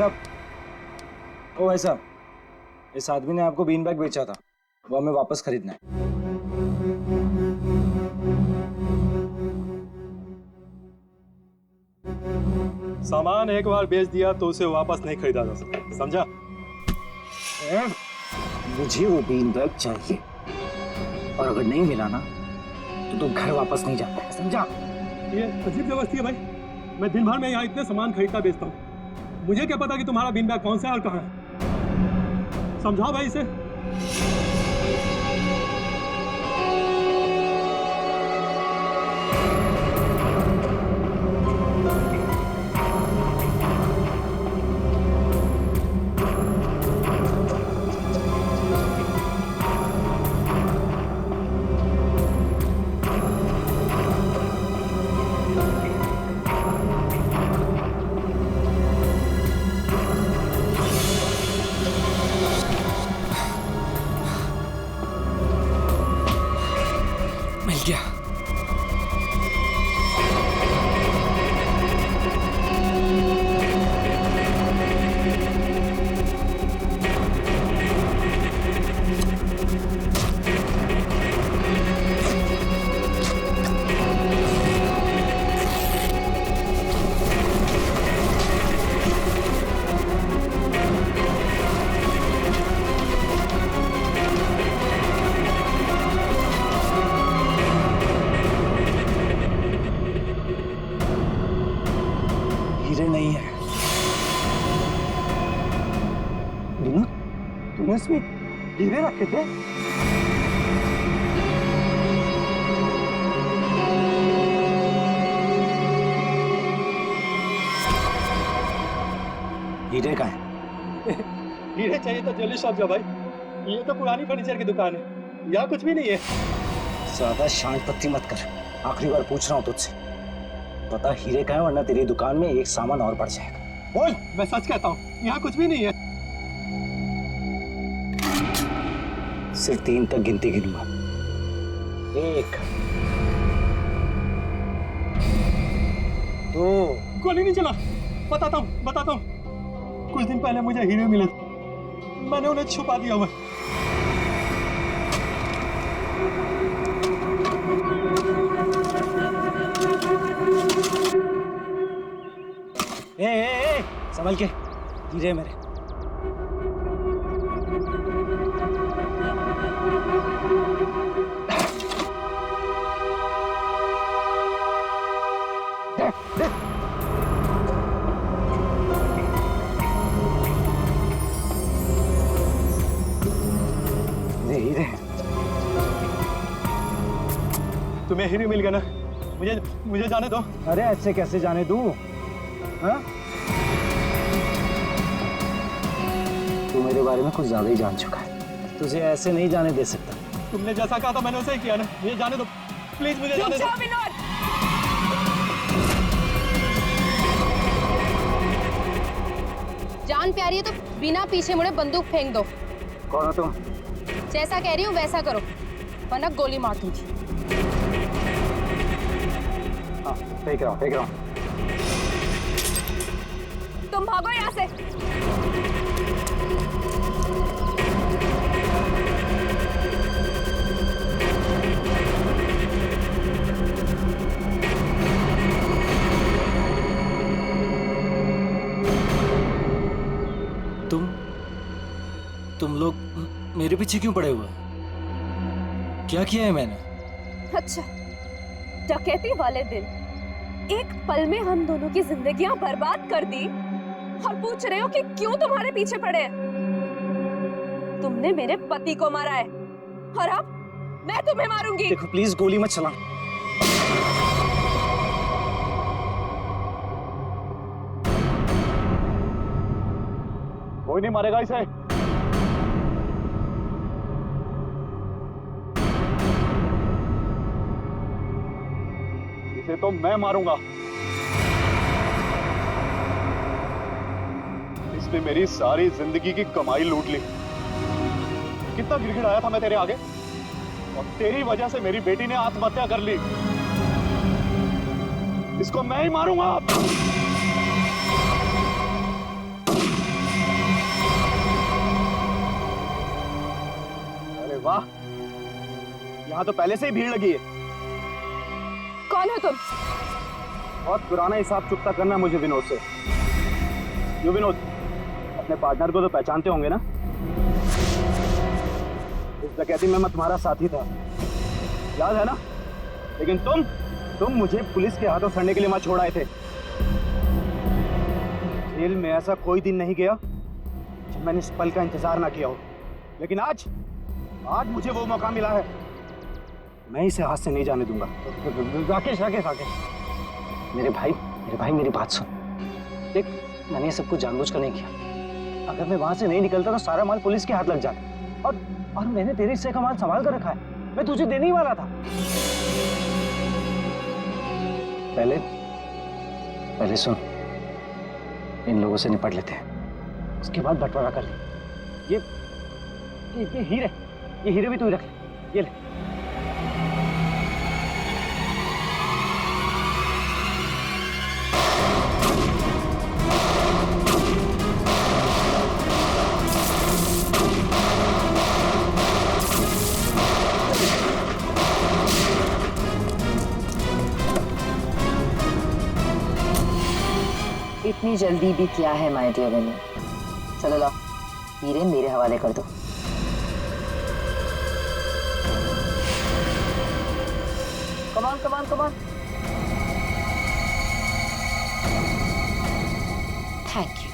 साहब, ओ भाई साहब, इस आदमी ने आपको बीन बैग बेचा था, वो हमें वापस खरीदना है। सामान एक बार बेच दिया तो उसे वापस नहीं खरीदा जा सकता, समझा? मुझे वो बीन बैग चाहिए, और अगर नहीं मिला ना तो तू घर वापस नहीं जाता है, समझा? ये अजीब जबरदस्ती है भाई। मैं दिन भर में यहाँ इतने सामान खरीदता बेचता हूँ, मुझे क्या पता कि तुम्हारा बीन बैग कौन सा है और कहाँ है? समझाओ भाई इसे। मिल गया। हीरे नहीं है। विनोद, तूने इसमें हीरे रखे थे? हीरे का है? हीरे चाहिए तो ज्वेलरी शॉप जाओ भाई, ये तो पुरानी फर्नीचर की दुकान है, यहाँ कुछ भी नहीं है। ज्यादा शांत पत्ती मत कर, आखिरी बार पूछ रहा हूँ तुझसे, पता हीरे का है, वरना तेरी दुकान में एक सामान और बढ़ जाएगा। बोल। मैं सच कहता हूँ, यहाँ कुछ भी नहीं है। सिर्फ 3 तक गिनती गिनूंगा। 1 2। गोली नहीं चला। बताता हूँ। कुछ दिन पहले मुझे हीरे मिले, मैंने उन्हें छुपा दिया हुआ। ए, संभल के, हीरे मेरे। हीरे तुम्हें हीरे मिल गया ना, मुझे जाने दो। अरे ऐसे कैसे जाने दूं? हाँ? तू मेरे बारे में कुछ ज्यादा ही जान चुका है, तुझे ऐसे नहीं जाने दे सकता। तुमने जैसा कहा था मैंने वैसे ही किया ना, मुझे जाने दो प्लीज, मुझे जाने दो। जान प्यारी है तो बिना पीछे मुड़े बंदूक फेंक दो। कौन हो तुम? जैसा कह रही हूँ वैसा करो, वरना गोली मार दूंगी। हाँ, फेंक रहा हूँ। तुम भागो यहाँ से। तुम लोग मेरे पीछे क्यों पड़े हुए? क्या किया है मैंने? अच्छा, डकैती वाले दिन एक पल में हम दोनों की जिंदगियां बर्बाद कर दी और पूछ रहे हो कि क्यों तुम्हारे पीछे पड़े हैं? तुमने मेरे पति को मारा है और अब मैं तुम्हें मारूंगी। देखो प्लीज गोली मत चला। कोई नहीं मारेगा इसे। इसे तो मैं मारूंगा। इसने मेरी सारी जिंदगी की कमाई लूट ली। कितना गिड़गिड़ाया था मैं तेरे आगे, और तेरी वजह से मेरी बेटी ने आत्महत्या कर ली। इसको मैं ही मारूंगा। यहाँ तो पहले से ही भीड़ लगी है। कौन हो तुम? बहुत पुराना हिसाब चुकता करना है मुझे विनोद से। यो विनोद, अपने पार्टनर को तो पहचानते होंगे ना? इस डकैती में मैं तुम्हारा साथी था, याद है ना? लेकिन तुम मुझे पुलिस के हाथों सड़ने के लिए वहां छोड़ आए थे। जेल में ऐसा कोई दिन नहीं गया जब मैंने इस पल का इंतजार ना किया हो। लेकिन आज मुझे वो मौका मिला है, मैं इसे हाथ से नहीं जाने दूंगा। राकेश राकेश राकेश, मेरे भाई मेरी बात सुन। देख, मैंने ये सब कुछ जानबूझकर नहीं किया। अगर मैं वहां से नहीं निकलता तो सारा माल पुलिस के हाथ लग जाता। और मैंने तेरे हिस्से का माल संभाल कर रखा है, मैं तुझे देने ही वाला था। पहले सुन, इन लोगों से निपट लेते हैं, उसके बाद बंटवारा कर ले। ये हीरे भी तू ही रख ले, ये ले। इतनी जल्दी भी क्या है माय डियर विनू? चलो लाओ, हीरे मेरे हवाले कर दो। Come on. Thank you.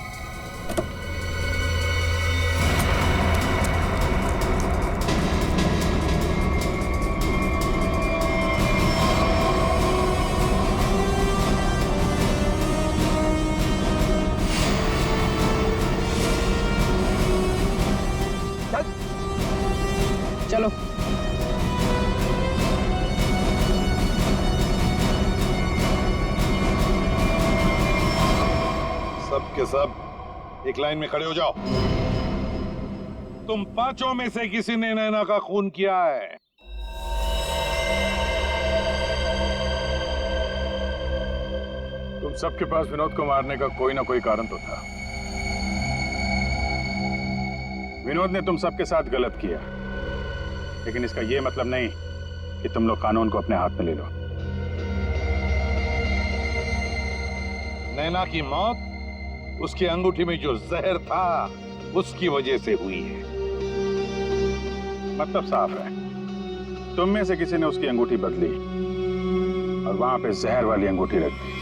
चलो। सब के सब एक लाइन में खड़े हो जाओ। तुम पांचों में से किसी ने नैना का खून किया है? तुम सबके पास विनोद को मारने का कोई ना कोई कारण तो था। विनोद ने तुम सबके साथ गलत किया, लेकिन इसका यह मतलब नहीं कि तुम लोग कानून को अपने हाथ में ले लो। नैना की मौत उसकी अंगूठी में जो जहर था उसकी वजह से हुई है। मतलब साफ है, तुम में से किसी ने उसकी अंगूठी बदली और वहां पे जहर वाली अंगूठी रख दी।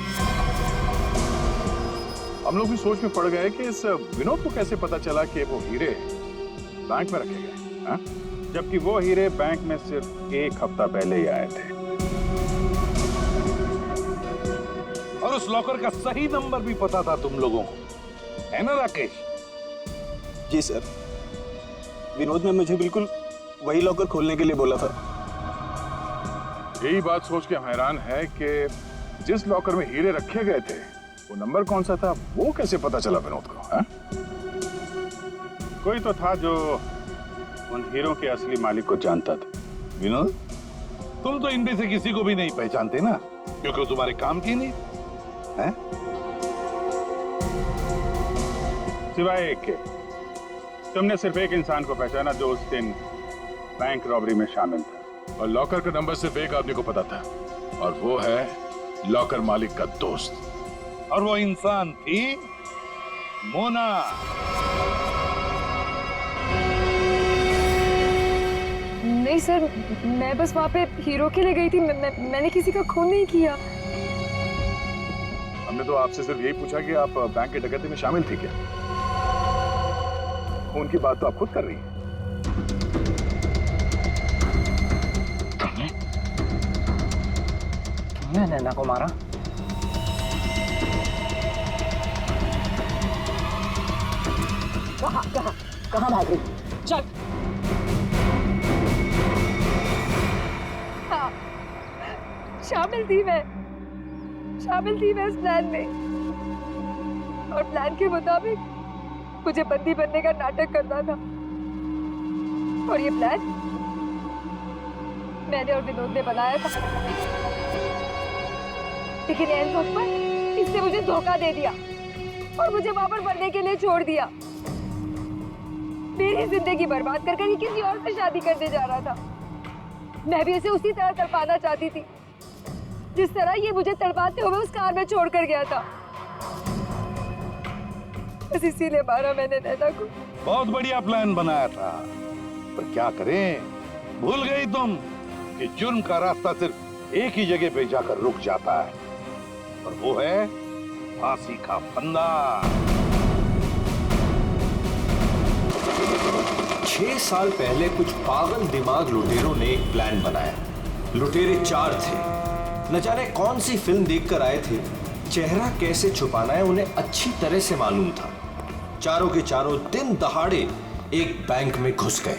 हम लोग भी सोच में पड़ गए कि इस विनोद को कैसे पता चला कि वो हीरे बैंक में रखे गए, हाँ? जबकि वो हीरे बैंक में सिर्फ एक हफ्ता पहले ही आए थे। और उस लॉकर का सही नंबर भी पता था तुम लोगों को, है ना राकेश? जी सर, विनोद ने मुझे बिल्कुल वही लॉकर खोलने के लिए बोला था। यही बात सोच के हैरान है कि जिस लॉकर में हीरे रखे गए थे वो नंबर कौन सा था, वो कैसे पता चला विनोद को, हाँ? कोई तो था जो उन हीरों के असली मालिक को जानता था। विनोद, तुम तो इनमें से किसी को भी नहीं पहचानते ना, क्योंकि वो तुम्हारे काम की नहीं है। सिवाय एक के, तुमने सिर्फ एक इंसान को पहचाना जो उस दिन बैंक रॉबरी में शामिल था, और लॉकर का नंबर सिर्फ एक आदमी को पता था, और वो है लॉकर मालिक का दोस्त। और वो इंसान थी मोना। नहीं सर, मैं बस वहाँ पे हीरो के लिए गई थी। मैंने किसी का खून नहीं किया। हमने तो आपसे सिर्फ यही पूछा कि आप बैंक की डकैती में शामिल थी क्या? खून की बात तो आप खुद कर रही हैं। तुमने नैना को मारा? कहाँ भाग रही? चल। हाँ, शामिल थी मैं इस प्लान में, और प्लान के मुताबिक मुझे बंदी बनने का नाटक करना था। और ये प्लान मैंने और विनोद ने बनाया था, लेकिन एंड वक्त पर इसने मुझे धोखा दे दिया और मुझे वहां पर बनने के लिए छोड़ दिया। मेरी जिंदगी बर्बाद कर ये किसी और से शादी करने जा रहा था। मैं भी उसे उसी तरह तड़पाना चाहती थी जिस तरह ये मुझे तड़पाते हुए उस कार में छोड़कर गया था। बस इसीलिए मारा मैंने नैना को। बहुत बढ़िया प्लान बनाया था, पर क्या करें, भूल गई तुम कि जुर्म का रास्ता सिर्फ एक ही जगह पे जाकर रुक जाता है, और वो है फांसी का फंदा। 6 साल पहले कुछ पागल दिमाग लुटेरों ने एक प्लान बनाया। लुटेरे 4 थे। न जाने कौन सी फिल्म देखकर आए थे। चेहरा कैसे छुपाना है उन्हें अच्छी तरह से मालूम था। चारों के चारों दिन दहाड़े एक बैंक में घुस गए।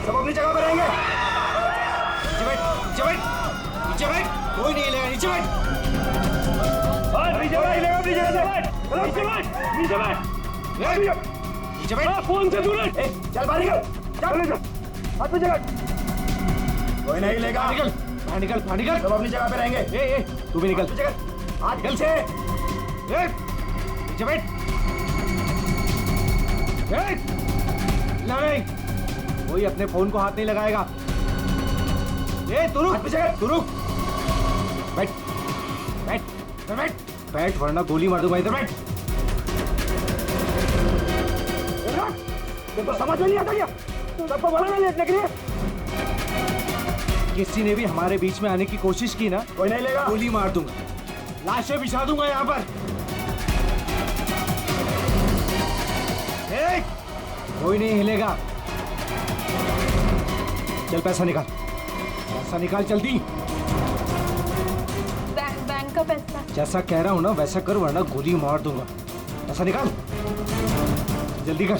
सब अपनी जगह पर रहेंगे। नीचे बैठ, कोई नहीं हिलेगा, नीचे बैठ। नीचे बैठ। फोन से दूर चल बाहर निकल, चल हाथ पे जगह। कोई नहीं हिलेगा। निकल, बाहर निकल, बाहर निकल। सब अपनी जगह पे रहेंगे। तू भी निकल। हाथ निकल से। नीचे बैठ। नहीं, कोई अपने फोन को हाथ नहीं लगाएगा। तू रुक। बैठ, बैठ, बैठ, बैठ, वरना गोली मार दूंगा। इधर बैठ। तो समझ में नहीं आता क्या? सबको बोला ना लेटने के लिए। किसी ने भी हमारे बीच में आने की कोशिश की ना, कोई नहीं लेगा, गोली मार दूंगा, लाशें बिछा दूंगा यहाँ पर। कोई नहीं हिलेगा। चल पैसा निकाल, पैसा निकाल जल्दी। बैंक का पैसा। जैसा कह रहा हूँ ना वैसा कर, वरना गोली मार दूंगा। पैसा निकाल, जल्दी कर।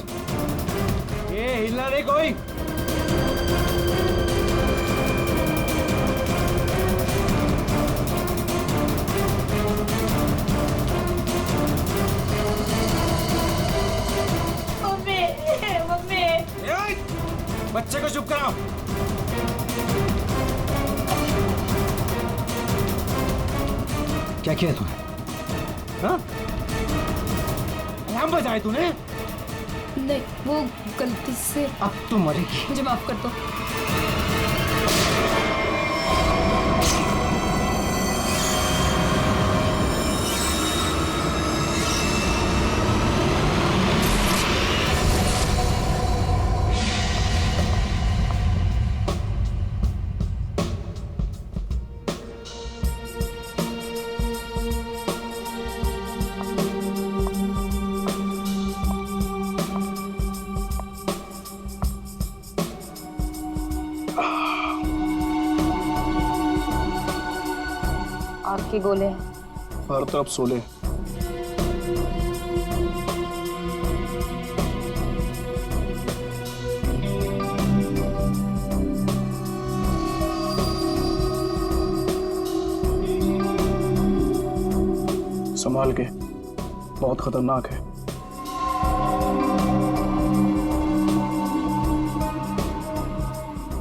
ये हिलना नहीं कोई। बच्चे को चुप कराओ। क्या किया तूने? हाँ? अलार्म बजाए तूने? नहीं, वो गलती से। अब तो मरेगी। मुझे माफ कर दो। आपके गोले हैं। हर तरफ सोले। संभाल के, बहुत खतरनाक है।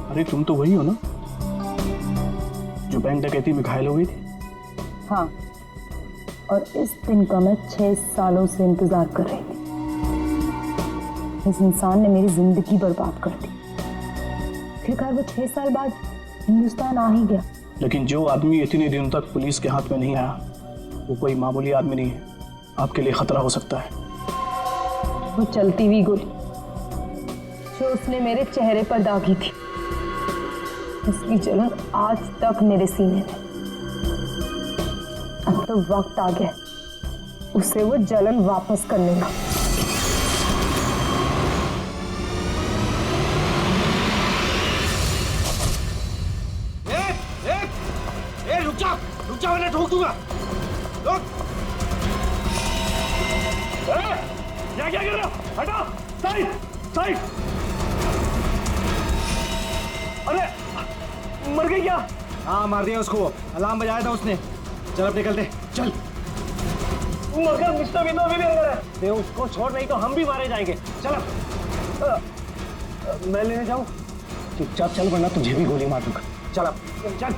अरे तुम तो वही हो ना जो बैंक डकैती में घायल हो गई थी? हाँ, और इस दिन का मैं 6 सालों से इंतजार कर रही थी। इस इंसान ने मेरी जिंदगी बर्बाद कर दी। आखिरकार वो 6 साल बाद हिंदुस्तान आ ही गया। लेकिन जो आदमी इतने दिनों तक पुलिस के हाथ में नहीं आया, वो कोई मामूली आदमी नहीं है। आपके लिए खतरा हो सकता है। वो चलती हुई गोली जो उसने मेरे चेहरे पर दागी थी, उसकी जलन आज तक मेरे सीने में। अब तो वक्त आ गया उसे वो जलन वापस करने का। रुक जा वरना ठोक दूंगा। क्या कर रहे हो? हटो, साइड, साइड। अरे मर गई क्या? हाँ मार दिया उसको, अलार्म बजाया था उसने। चल अब निकलते, चल। मगर मिस्टर विनो अभी भी अंदर है। दे उसको छोड़, नहीं तो हम भी मारे जाएंगे। चल मैं लेने जाऊं? चुपचाप चल वरना तुझे भी गोली मार दूंगा। चल अब चल।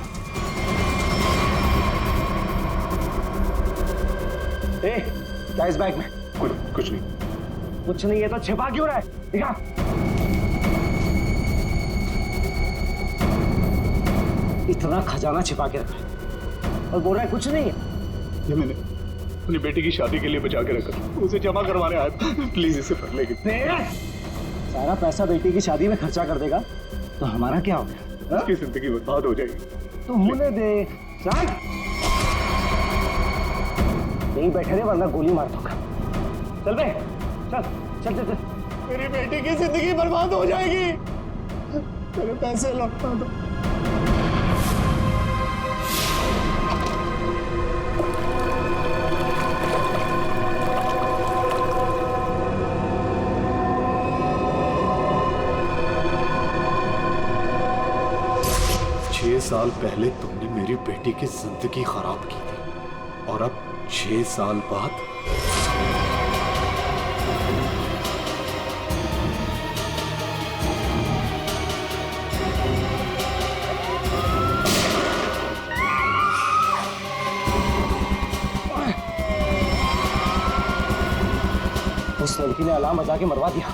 ए, क्या इस बैग में? कुछ नहीं। कुछ नहीं है तो छिपा क्यों रहा है? दिखा। इतना खजाना छिपा के रखा है और बोल रहा है कुछ नहीं है। ये मैंने अपनी बेटी की शादी के लिए बचा के रखा, उसे जमा करवाने आया। प्लीज इसे पढ़ लेगी। सारा पैसा बेटी की शादी में खर्चा कर देगा तो हमारा क्या हो गया? उसकी जिंदगी बर्बाद हो जाएगी। तो होने दे। चल यहीं बैठे रहे वरना गोली मार दूंगा। चल बे, चल चल चल चल। मेरी बेटी की जिंदगी बर्बाद हो जाएगी। मेरे पैसे लौटा दो। साल पहले तुमने मेरी बेटी की जिंदगी खराब की थी और अब 6 साल बाद उस लड़की ने अलार्म बजा के मरवा दिया।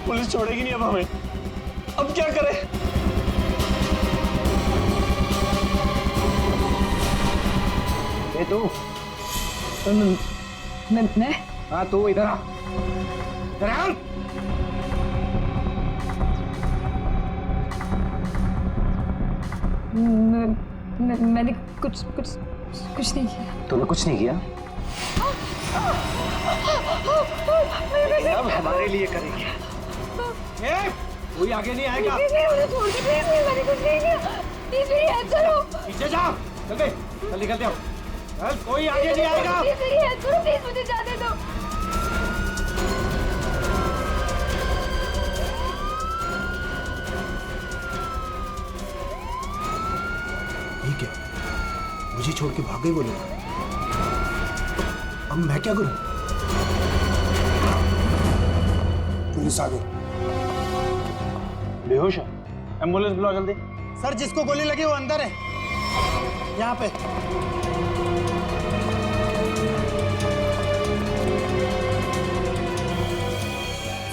पुलिस छोड़ेगी नहीं अब हमें। अब क्या करें? ये तू? मैं? हाँ तू इधर आ। इधर आ। मैंने कुछ नहीं किया। तूने कुछ नहीं किया? अब हमारे लिए करेगी। कोई आगे नहीं आएगा। मैंने कुछ नहीं किया। करो। पीछे जाओ। चल बे, चल निकलते हो। चल, कोई आगे नहीं आएगा। प्लीज मुझे जाने दो। ठीक है, मुझे छोड़ के भाग गई वो लोग। अब मैं क्या करूं? पुलिस आ गई। बेहोश है। एम्बुलेंस बुला जल्दी। सर जिसको गोली लगी वो अंदर है, यहाँ पे।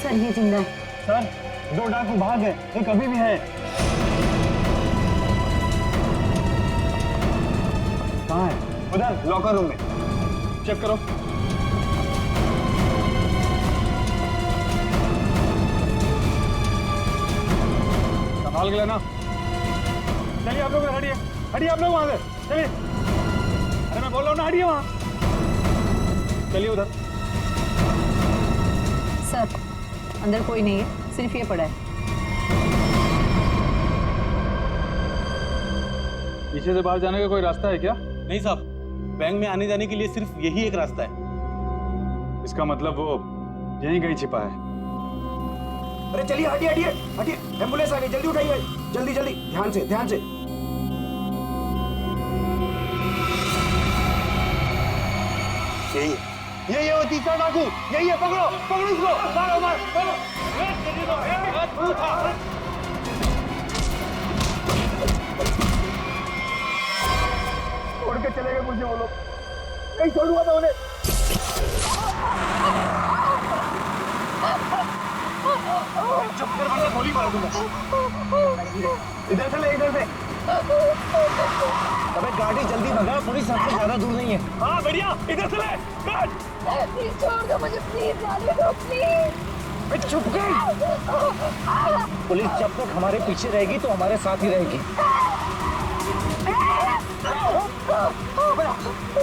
सर ये जिंदा है। सर 2 डाकू भाग गए, एक अभी भी है। कहाँ है? उधर लॉकर रूम में। चेक करो। संभाल के लेना। चलिए आप लोग हटिए, हटिए आप लोग वहां से। चलिए, अरे मैं बोल रहा हूँ ना, हटिए वहां। चलिए उधर। सर अंदर कोई नहीं है, सिर्फ ये पड़ा है। पीछे से बाहर जाने का कोई रास्ता है क्या? नहीं साहब, बैंक में आने जाने के लिए सिर्फ यही एक रास्ता है। इसका मतलब वो यहीं कहीं छिपा है। अरे चलिए, हटिए हटिए हटिए, एम्बुलेंस आ गई, जल्दी उठाइए, जल्दी जल्दी, ध्यान से ध्यान से। यही है वो तीसरा डाकू, यही है। पकड़ो पकड़ो उसको, मारो मारो मारो। छोड़ के चले गए मुझे वो लोग, नहीं छोड़ूंगा मैं उन्हें। चुप कर वरना गोली मार दूंगा। इधर से ले, इधर से। अबे गाड़ी जल्दी भगा, पुलिस सबसे ज्यादा दूर नहीं है। हाँ बढ़िया, इधर से ले। प्लीज छोड़ दो मुझे, प्लीज जाने दो प्लीज। चुप कर। पुलिस जब तक हमारे पीछे रहेगी तो हमारे साथ ही रहेगी।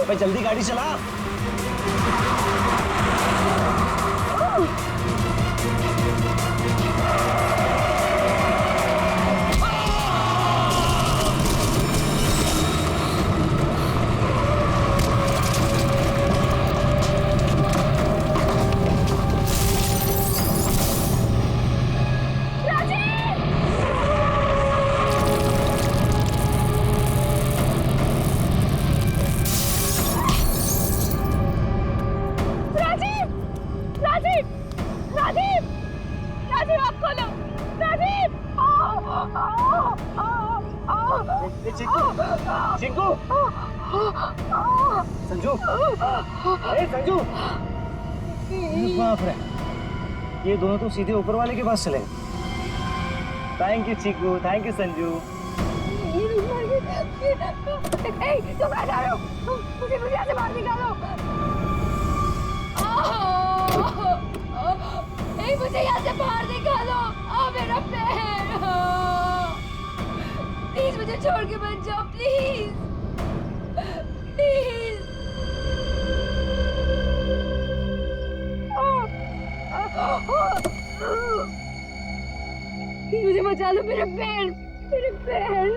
अबे जल्दी गाड़ी चला। चिंकू संजू ए संजू बाप रे ये दोनों तो सीधे ऊपर वाले के पास चले गए। Thank you Chinku, thank you Sanju. तुम कहाँ जा रहे हो? मुझे यहाँ से बाहर निकालो। मुझे यहाँ से बाहर निकालो। मेरा पैर। प्लीज मुझे छोड़ के मत जाओ, प्लीज प्लीज। मुझे बचा लो, मेरे पैर, मेरे पैर।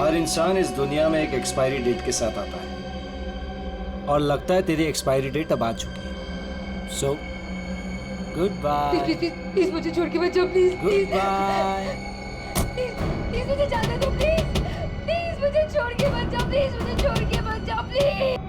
हर इंसान इस दुनिया में एक एक्सपायरी डेट के साथ आता है और लगता है तेरी एक्सपायरी डेट अब आ चुकी है। So good bye. प्लीज मुझे छोड़ के मत जाओ, प्लीज गुड बाय। प्लीज मुझे जाने दो, प्लीज प्लीज मुझे छोड़ के मत जाओ, प्लीज मुझे छोड़ के मत जाओ, प्लीज।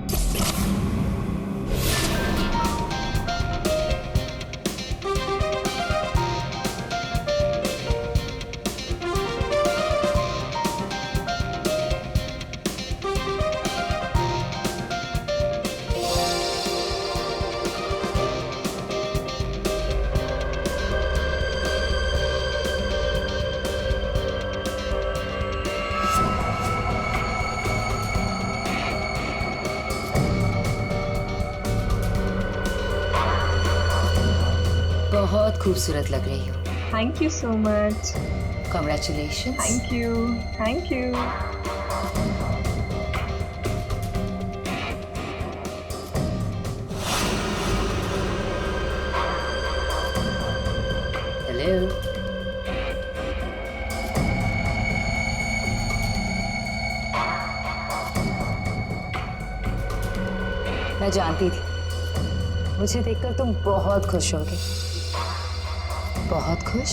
बहुत खूबसूरत लग रही हो। Thank you so much. Congratulations. Thank you, thank you. Hello. मैं जानती थी मुझे देखकर तुम बहुत खुश होगे। बहुत खुश?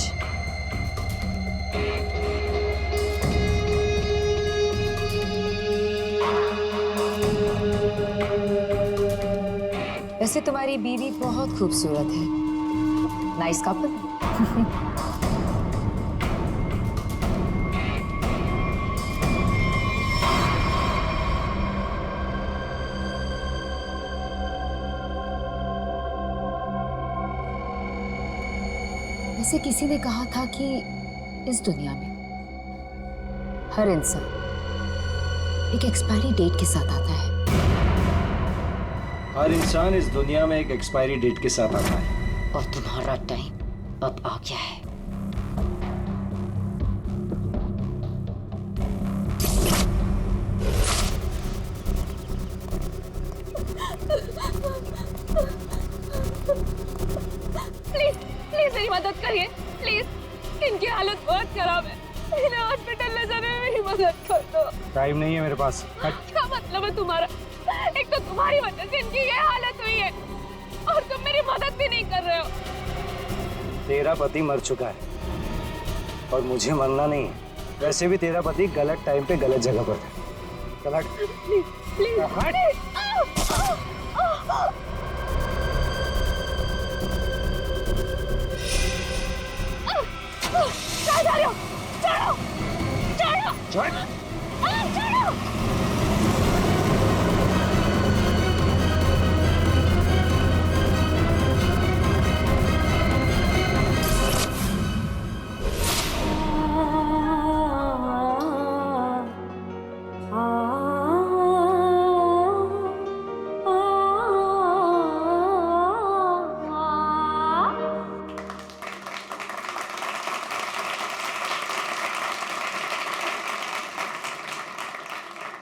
वैसे तुम्हारी बीवी बहुत खूबसूरत है। Nice couple. वैसे किसी ने कहा था कि इस दुनिया में हर इंसान एक एक्सपायरी डेट के साथ आता है। हर इंसान इस दुनिया में एक एक्सपायरी डेट के साथ आता है। और तुम्हारा टाइम अब आ गया है। प्लीज प्लीज मेरी मदद करिए, प्लीज। इनकी हालत बहुत खराब है, इन्हें हॉस्पिटल ले जाने में मेरी मदद कर दो। टाइम नहीं है मेरे पास। क्या मतलब है तुम्हारा? एक तो तुम्हारी वजह से इनकी ये हालत हुई है और तुम मेरी मदद भी नहीं कर रहे हो। तेरा पति मर चुका है और मुझे मरना नहीं है। वैसे भी तेरा पति गलत टाइम पे गलत जगह पर था। गलत प्लीज प्लीज कहाँ जा रहे हो? छोड़ो छोड़ो छोड़ो छोड़ो।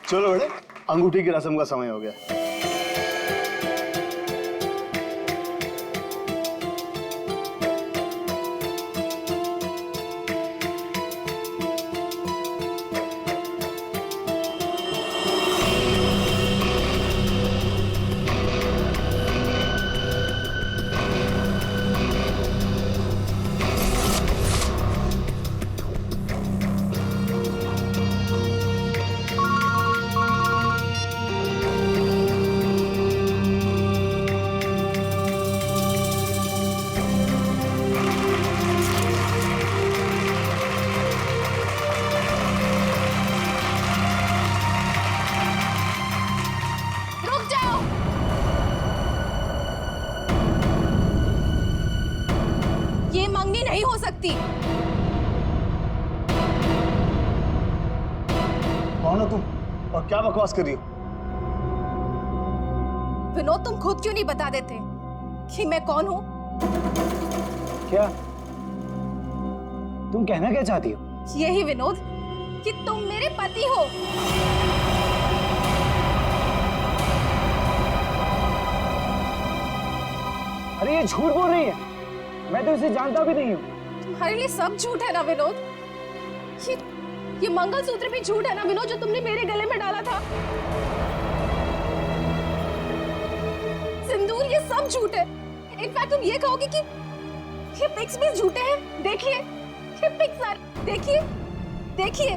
चलो बेटे, अंगूठी की रस्म का समय हो गया। संपत्ति। कौन हो तुम और क्या बकवास कर रही हो? विनोद, तुम खुद क्यों नहीं बता देते कि मैं कौन हूँ? क्या तुम कहना क्या चाहती हो? यही विनोद कि तुम मेरे पति हो। अरे ये झूठ बोल रही है, मैं तो इसे जानता भी नहीं हूँ। तुम्हारे लिए सब झूठ है ना विनोद? ये मंगलसूत्र भी झूठ है ना विनोद, जो तुमने मेरे गले में डाला था? सिंदूर, ये सब झूठ है। इनफैक्ट तुम ये कहोगे कि ये पिक्स भी झूठे हैं। देखिए ये पिक्स, सर देखिए देखिए,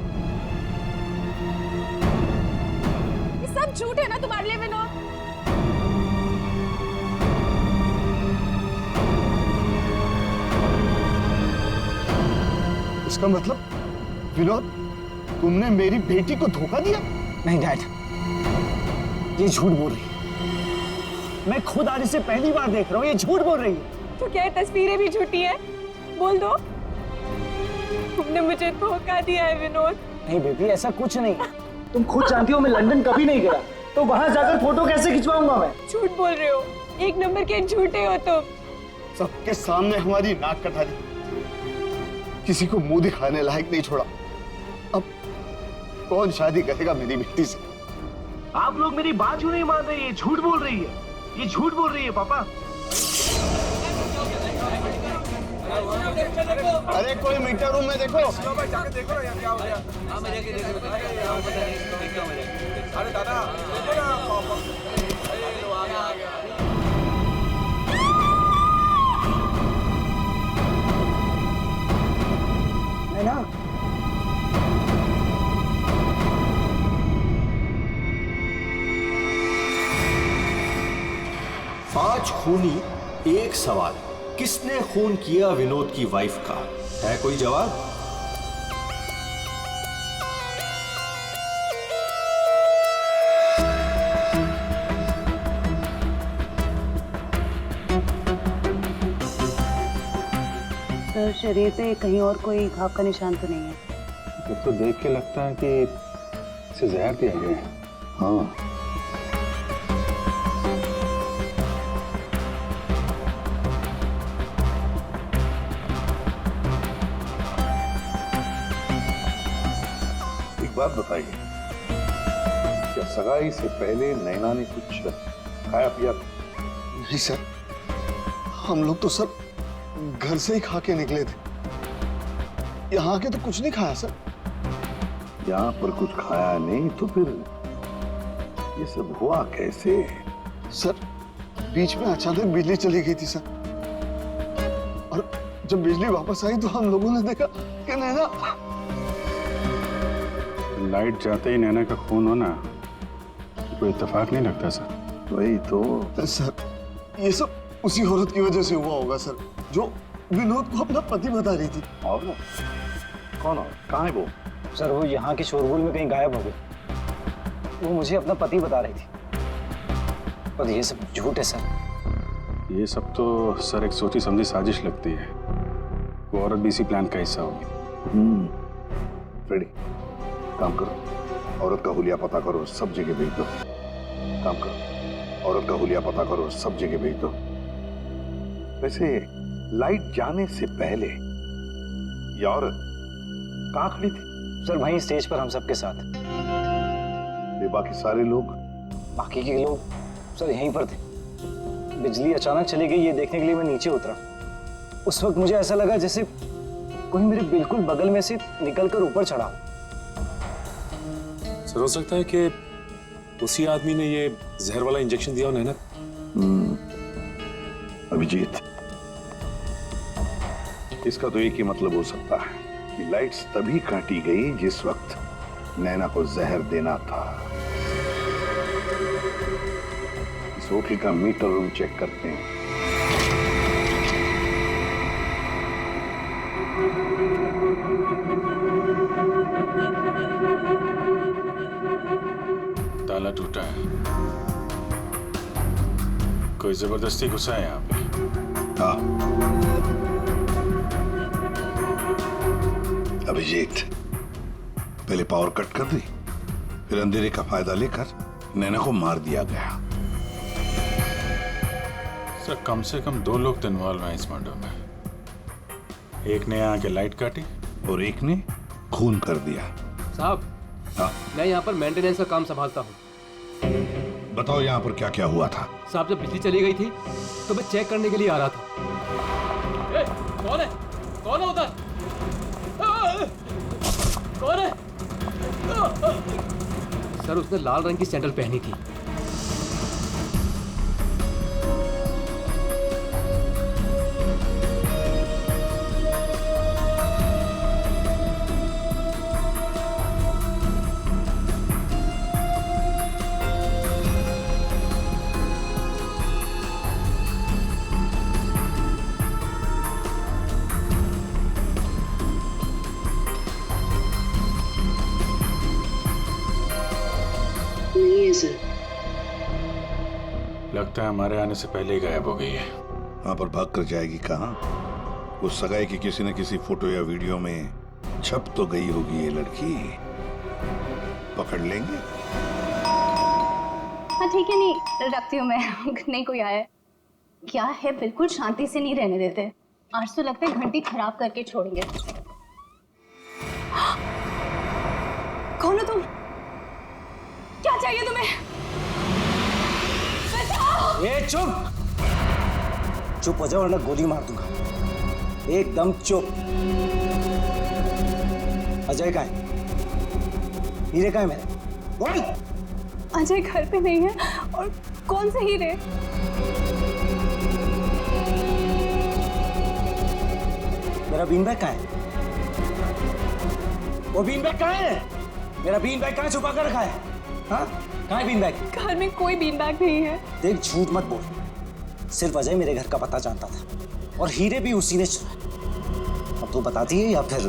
ये सब झूठ है ना तुम्हारे लिए विनोद? इसका मतलब विनोद, तुमने मेरी बेटी को धोखा दिया? नहीं डैड, ये झूठ बोल रही है। मैं खुद आज इसे पहली बार देख रहा हूँ, ये झूठ बोल रही है। तो क्या ये तस्वीरें भी झूठी है? बोल दो, तुमने मुझे धोखा दिया है विनोद। नहीं बेबी, ऐसा कुछ नहीं। तुम खुद जानती हो मैं लंदन कभी नहीं गया, तो वहां जाकर फोटो कैसे खिंचवाऊंगा मैं? झूठ बोल रहे हो, एक नंबर के झूठे हो तुम। सबके सामने हमारी नाक कटा दी, किसी को मुंह दिखाने लायक नहीं छोड़ा। अब कौन शादी करेगा मेरी बेटी से? आप लोग मेरी बात क्यों नहीं मान रही है? झूठ बोल रही है, ये झूठ बोल रही है पापा। अरे कोई मीटर रूम में देखो। अरे दादा ना 5 खूनी 1 सवाल, किसने खून किया विनोद की वाइफ का? है कोई जवाब? सर, शरीर पे कहीं और कोई घाव का निशान तो नहीं है? तो देख के लगता है कि इसे जहर दिया गया है। हाँ, एक बात बताइए, क्या सगाई से पहले नैना ने कुछ खाया पिया? नहीं सर, हम लोग तो सर घर से ही खा के निकले थे। यहाँ आके तो कुछ नहीं खाया सर। यहाँ पर कुछ खाया नहीं तो फिर ये सब हुआ कैसे? सर, बीच में अचानक बिजली चली गई थी सर, और जब बिजली वापस आई तो हम लोगों ने देखा कि नैना। लाइट जाते ही नैना का खून होना कोई इत्तेफाक नहीं लगता सर। वही तो सर, ये सब उसी औरत की वजह से हुआ होगा सर, जो विनोद को अपना पति बता रही थी। और कौन और कहाँ है वो? सर, वो यहाँ के शोरगुल में कहीं गायब हो गई। वो मुझे अपना पति बता रही थी, और ये सब झूठ है सर। ये सब तो सर एक सोची समझी साजिश लगती है। वो औरत भी इसी प्लान का हिस्सा होगी। फ्रेडी, काम करो, औरत का हुलिया पता करो, सब जगह भेज दो। काम करो, औरत का हुलिया पता करो, सब जगह भेज दो। वैसे लाइट जाने से पहले ये औरत कहाँ खड़ी थी? सर, वहीं स्टेज पर हम सबके साथ। ये बाकी सारे लोग? बाकी के लोग सर यहीं पर थे। बिजली अचानक चली गई, ये देखने के लिए मैं नीचे उतरा। उस वक्त मुझे ऐसा लगा जैसे कोई मेरे बिल्कुल बगल में से निकलकर ऊपर चढ़ा। सर, हो सकता है कि उसी आदमी ने ये जहर वाला इंजेक्शन दिया हो नैना। अभिजीत, इसका तो एक ही मतलब हो सकता है कि लाइट्स तभी काटी गई जिस वक्त नैना को जहर देना था। इस होटल का मीटर रूम चेक करते हैं। ताला टूटा है, कोई जबरदस्ती घुसा है यहाँ पे। हाँ, अभिजीत, पहले पावर कट कर दी, फिर अंधेरे का फायदा लेकर नैना को मार दिया गया। सर कम से कम 2 लोग तो इन्वॉल्व हैं इस मर्डर में। एक ने यहाँ के लाइट काटी और एक ने खून कर दिया। साहब, हाँ? मैं यहाँ पर मेंटेनेंस का काम संभालता हूँ। बताओ यहाँ पर क्या क्या हुआ था? साहब, जब बिजली चली गई थी तो मैं चेक करने के लिए आ रहा था। ए, कौन है? कौन है उधर? कौन है? सर, उसने लाल रंग की सैंडल पहनी थी। लगता है हमारे आने से पहले ही गायब हो गई है। वहां पर भाग कर जाएगी कहाँ? उस सगाई की किसी न किसी फोटो या वीडियो में छप तो गई होगी ये लड़की। पकड़ लेंगे। हाँ ठीक है, नहीं रखती हूँ मैं। नहीं कोई आया क्या है, बिल्कुल शांति से नहीं रहने देते। आज तो लगता है घंटी खराब करके छोड़ेंगे। कौन हो तुम? क्या चाहिए तुम्हें? ए चुप! चुप हो जाओ वरना गोली मार दूंगा। एकदम चुप। अजय कहाँ है? हीरे कहाँ है मेरे? बोल! अजय घर पे नहीं है। और कौन से हीरे? मेरा बीन बैग कहाँ है? वो बीन बैग कहाँ है? मेरा बीन बैग कहाँ छुपा कर रखा है? हाँ? कहाँ है बीन बैग? घर में कोई बीन बैग नहीं है। देख, झूठ मत बोल। सिर्फ अजय मेरे घर का पता जानता था और हीरे भी उसी ने चुराए। अब तू बताती है या फिर?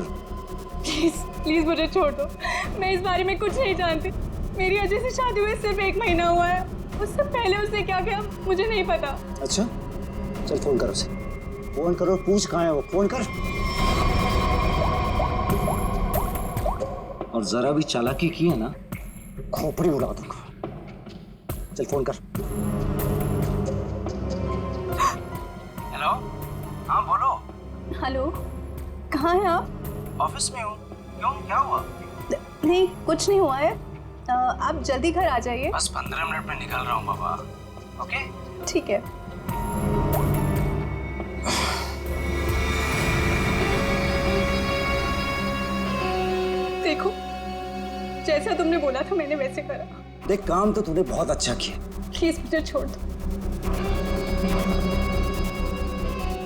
प्लीज प्लीज मुझे छोड़ दो। मैं इस बारे में कुछ नहीं जानती। मेरी अजय से शादी हुए सिर्फ 1 महीना हुआ है। उससे पहले उसने क्या किया मुझे नहीं पता। अच्छा, चल फोन कर उसे। फोन करो, पूछ कहाँ है वो। फोन कर। और जरा भी चालाकी की है ना, खोपड़ी उड़ा दूंगा। चल फोन कर। हेलो, हाँ बोलो। हेलो, कहाँ हैं आप? ऑफिस में हूँ। क्यों, क्या हुआ? नहीं कुछ नहीं हुआ है। आप जल्दी घर आ जाइए। बस 15 मिनट में निकल रहा हूँ बाबा। ओके ठीक है। देखो, जैसा तुमने बोला था मैंने वैसे करा। देख, काम तो तूने बहुत अच्छा किया। प्लीज मुझे छोड़ दो।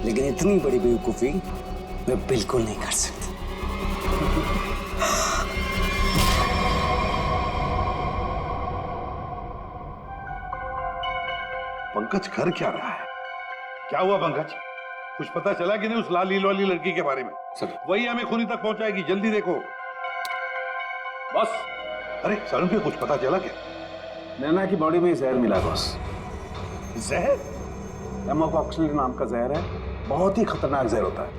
लेकिन इतनी बड़ी बेवकूफी मैं बिल्कुल नहीं कर सकती। पंकज कर क्या रहा है? क्या हुआ पंकज? कुछ पता चला कि नहीं उस लाल लील वाली लड़की के बारे में? सर, वही हमें खूनी तक पहुंचाएगी। जल्दी देखो। बॉस, अरे सड़न पे कुछ पता चला क्या? नैना की बॉडी में जहर मिला बॉस। जहर? एमोकॉक्सिलिन नाम का जहर है। बहुत ही खतरनाक जहर होता है।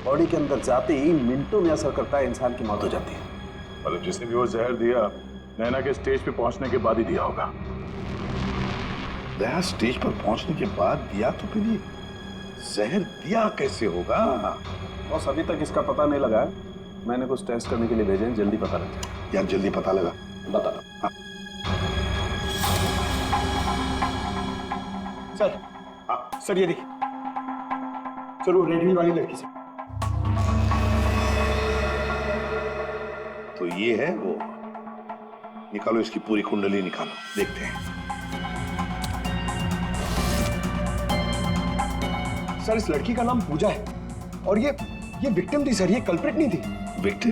बॉडी के अंदर जाते ही मिनटों में असर करता है, इंसान की मौत हो जाती है। मतलब जिसने भी वो जहर दिया नैना के स्टेज पे पहुंचने के बाद ही दिया होगा। दया स्टेज पर पहुंचने के बाद दिया तो फिर ये जहर दिया कैसे होगा? बॉस, अभी तक इसका पता नहीं लगा है। मैंने कुछ टेस्ट करने के लिए भेजे हैं, जल्दी पता लग जाए। यार जल्दी पता लगा। बता। हाँ। सर, हाँ सर, ये देखिए। चलो रेड हिल वाली लड़की से। तो ये है वो। निकालो इसकी पूरी कुंडली निकालो, देखते हैं। सर, इस लड़की का नाम पूजा है और ये विक्टिम थी सर, ये कल्प्रिट नहीं थी। विक्टिम?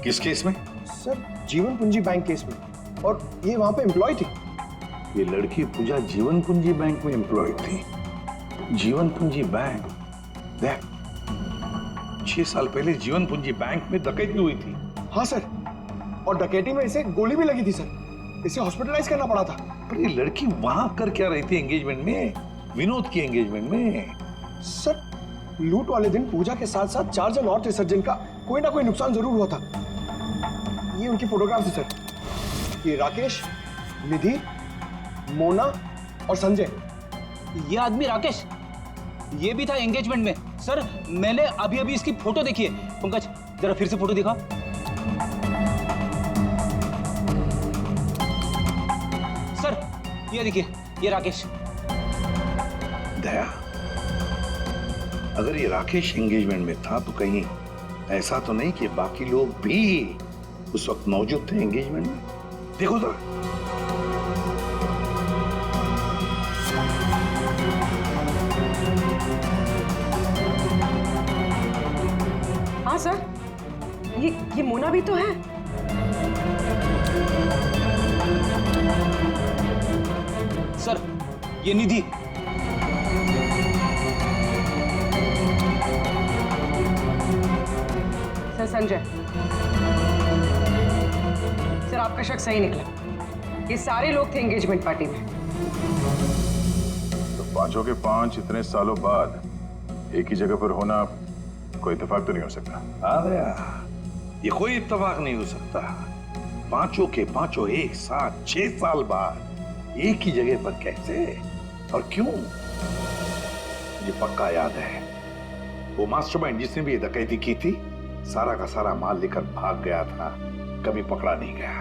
किस केस में? सर, जीवन पूंजी बैंक केस में। और ये वहां पे एम्प्लॉय थी। ये लड़की पूजा जीवन पूंजी बैंक में एम्प्लॉय थी। जीवन पूंजी बैंक? देख, 6 साल पहले जीवन पूंजी बैंक में डकैती हुई थी। हाँ सर, और डकैती में इसे गोली भी लगी थी सर। इसे हॉस्पिटलाइज करना पड़ा था। पर ये लड़की वहां कर क्या रही थी एंगेजमेंट में? विनोद की एंगेजमेंट में। सर, लूट वाले दिन पूजा के साथ साथ 4 जन और थे सर, जिनका कोई ना कोई नुकसान जरूर हुआ था। ये उनकी फोटोग्राफ्स है सर। ये राकेश, निधि, मोना और संजय। ये आदमी राकेश, ये भी था एंगेजमेंट में। सर मैंने अभी अभी इसकी फोटो देखी है। पंकज जरा फिर से फोटो दिखा। सर ये देखिए, ये राकेश। दया, अगर ये राकेश एंगेजमेंट में था तो कहीं ऐसा तो नहीं कि बाकी लोग भी उस वक्त मौजूद थे एंगेजमेंट में? देखो जरा। हाँ सर, ये मोना भी तो है। सर ये निधि। सर संजय, सर आपका शक सही निकला। ये सारे लोग थे एंगेजमेंट पार्टी में। तो पांचों के पांच इतने सालों बाद एक ही जगह पर होना कोई इत्तेफाक तो नहीं हो सकता। हाँ दया, ये कोई इत्तेफाक नहीं हो सकता। पांचों के पांचों एक साथ 6 साल बाद एक ही जगह पर कैसे और क्यों? मुझे पक्का याद है, वो मास्टरमाइंड जिसने भी ये डकैती की थी सारा का सारा माल लेकर भाग गया था, कभी पकड़ा नहीं गया।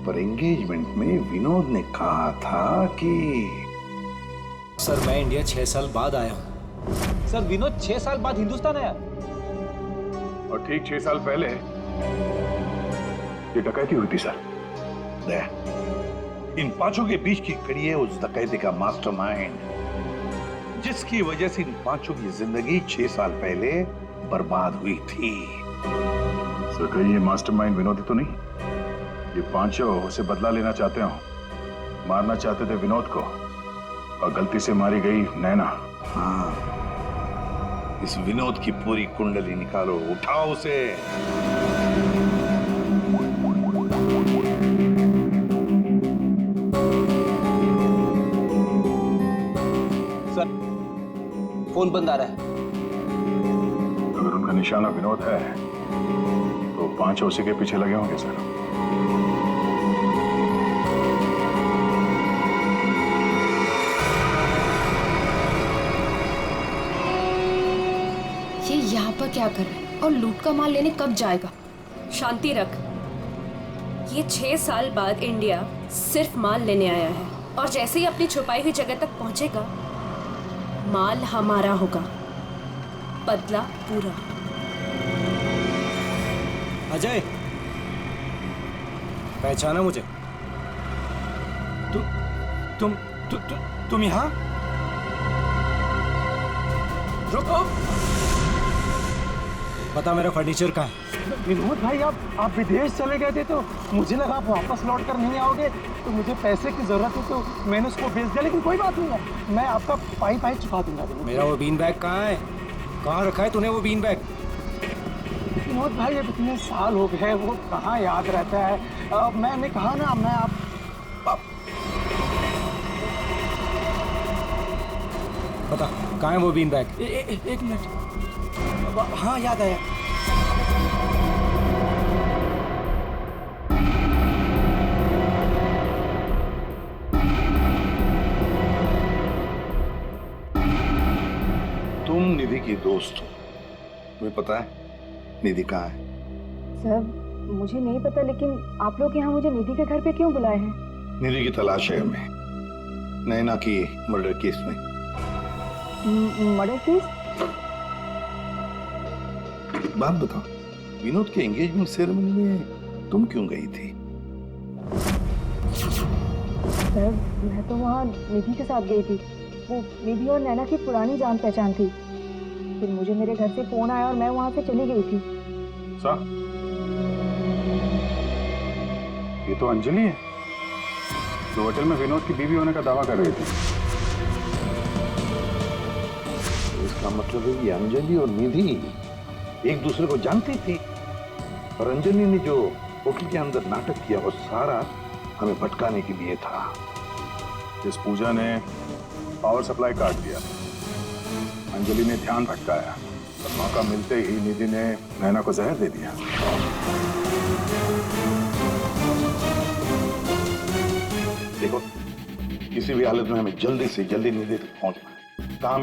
पर एंगेजमेंट में विनोद ने कहा था कि सर मैं इंडिया 6 साल बाद आया हूं। सर विनोद 6 साल बाद हिंदुस्तान आया। और ठीक 6 साल पहले ये डकैती हुई थी सर। दया, इन पांचों के बीच की कड़ी है उस डकैती का मास्टरमाइंड, जिसकी वजह से इन पांचों की जिंदगी 6 साल पहले बर्बाद हुई थी। सर कहीं ये मास्टरमाइंड विनोद ही तो नहीं? ये पांचों उसे बदला लेना चाहते हो, मारना चाहते थे विनोद को और गलती से मारी गई नैना। हाँ, इस विनोद की पूरी कुंडली निकालो, उठाओ उसे। सर फोन बंद आ रहा है। अगर उनका निशाना विनोद है तो पांचों उसी के पीछे लगे होंगे सर। ये यहाँ पर क्या कर रहा है और लूट का माल लेने कब जाएगा? शांति रख। ये 6 साल बाद इंडिया सिर्फ माल लेने आया है और जैसे ही अपनी छुपाई हुई जगह तक पहुंचेगा माल हमारा होगा, बदला पूरा। अजय, पहचाना मुझे? तुम यहाँ? रुको, बता मेरा फर्नीचर कहाँ है? विनोद भाई आप विदेश चले गए थे तो मुझे लगा आप वापस लौट कर नहीं आओगे, तो मुझे पैसे की जरूरत है तो मैंने उसको भेज दिया। लेकिन कोई बात नहीं है, मैं आपका पाई चुका दूंगा। मेरा वो बीन बैग कहाँ है? कहाँ रखा है तूने वो बीन बैग? विनोद भाई अब इतने साल हो गए, वो कहाँ याद रहता है। मैंने कहा ना, मैं आप बता कहाँ है वो बीन बैग? एक मिनट। हाँ याद आया। तुम निधि की दोस्त हो, तुम्हें पता है निधि कहाँ है? सर मुझे नहीं पता, लेकिन आप लोग यहाँ मुझे निधि के घर पे क्यों बुलाए हैं? निधि की तलाश है हमें, नैना की मर्डर केस में। Murder case? बात बताओ, विनोद के एंगेजमेंट सेरेमनी में तुम क्यों गई थी? सर मैं तो वहाँ निधि के साथ गई थी। वो निधि और नैना की पुरानी जान पहचान थी। फिर मुझे मेरे घर से फोन आया और मैं वहाँ से चली गई थी। सर ये तो अंजलि है जो होटल में विनोद की बीवी होने का दावा कर रही थी। इसका मतलब है कि अंजलि और निधि एक दूसरे को जानती थी, और अंजलि ने जो होटल के अंदर नाटक किया वो सारा हमें भटकाने के लिए था। इस पूजा ने पावर सप्लाई काट दिया, अंजलि ने ध्यान भटकाया मौका मिलते ही निधि ने नैना को जहर दे दिया। देखो, किसी भी हालत में हमें जल्दी से जल्दी निधि तक पहुंचना है। काम